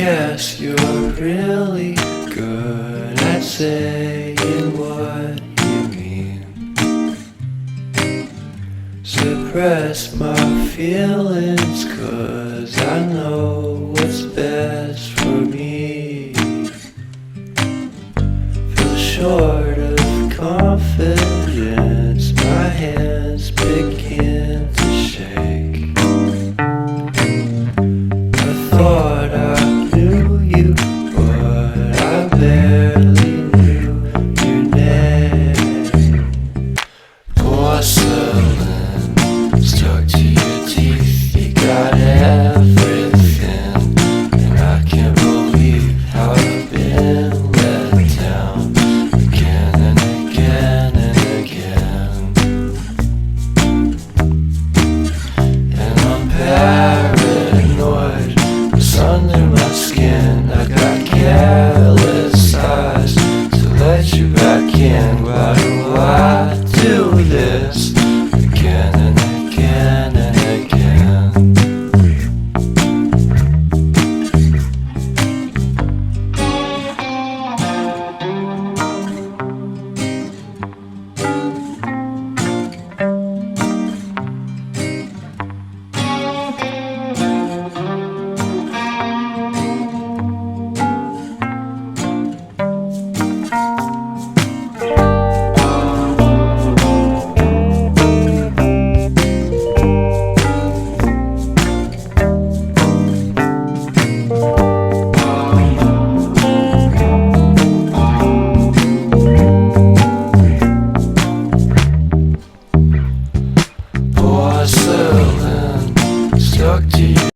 guess you're really good at saying what you mean. Suppress my feelings, 'cause I know what's best for me. Feel short of confidence, my hands begin to shake. I thought I knew you, but I barely knew your name. Porcelain stuck to your teeth, you got everything, and I can't believe how I've been let down again and again and again. And I'm paranoid, what's under my skin. I got careless